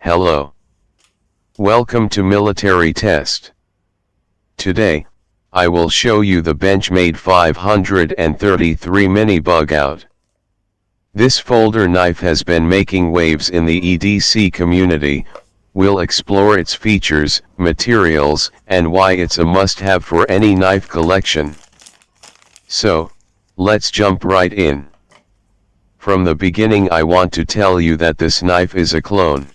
Hello. Welcome to military test. Today, I will show you the Benchmade 533 Mini Bugout. This folder knife has been making waves in the EDC community. We'll explore its features, materials, and why it's a must-have for any knife collection. So, let's jump right in. From the beginning I want to tell you that this knife is a clone.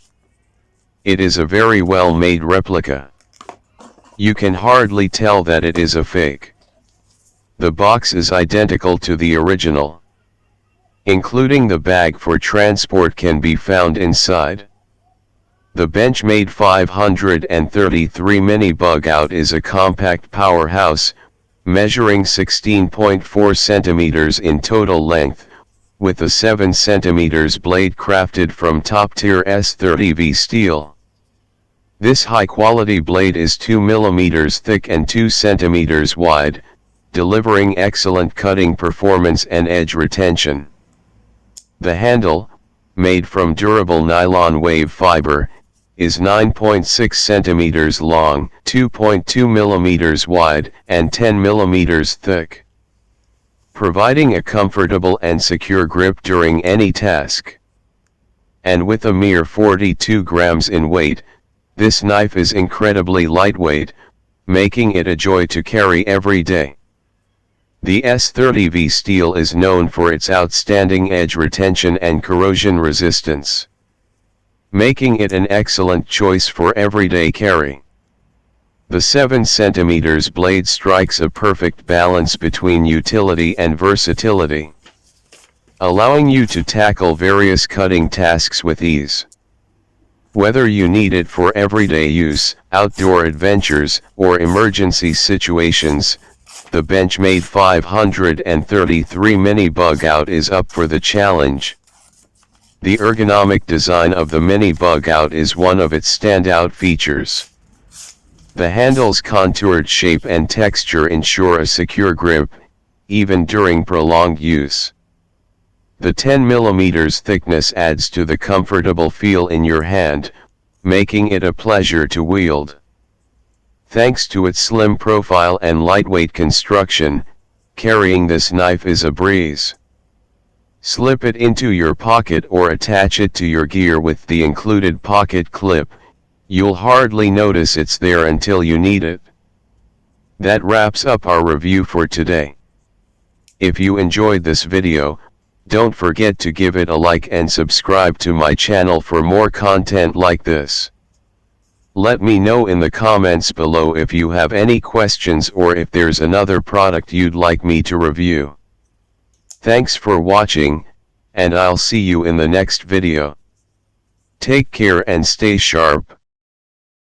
It is a very well-made replica. You can hardly tell that it is a fake. The box is identical to the original. Including the bag for transport can be found inside. The Benchmade 533 Mini Bugout is a compact powerhouse, measuring 16.4 centimeters in total length, with a 7 centimeters blade crafted from top-tier 𝗕𝗲𝘀 steel. This high-quality blade is 2 mm thick and 2 cm wide, delivering excellent cutting performance and edge retention. The handle, made from durable nylon wave fiber, is 9.6 cm long, 2.2 mm wide, and 10 mm thick, providing a comfortable and secure grip during any task. And with a mere 42 grams in weight, this knife is incredibly lightweight, making it a joy to carry every day. The 𝗕𝗲𝘀 steel is known for its outstanding edge retention and corrosion resistance, making it an excellent choice for everyday carry. The 7 cm blade strikes a perfect balance between utility and versatility, allowing you to tackle various cutting tasks with ease. Whether you need it for everyday use, outdoor adventures, or emergency situations, the Benchmade 533 Mini Bugout is up for the challenge. The ergonomic design of the Mini Bugout is one of its standout features. The handle's contoured shape and texture ensure a secure grip, even during prolonged use. The 10 mm thickness adds to the comfortable feel in your hand, making it a pleasure to wield. Thanks to its slim profile and lightweight construction, carrying this knife is a breeze. Slip it into your pocket or attach it to your gear with the included pocket clip. You'll hardly notice it's there until you need it. That wraps up our review for today. If you enjoyed this video, don't forget to give it a like and subscribe to my channel for more content like this. Let me know in the comments below if you have any questions or if there's another product you'd like me to review. Thanks for watching, and I'll see you in the next video. Take care and stay sharp.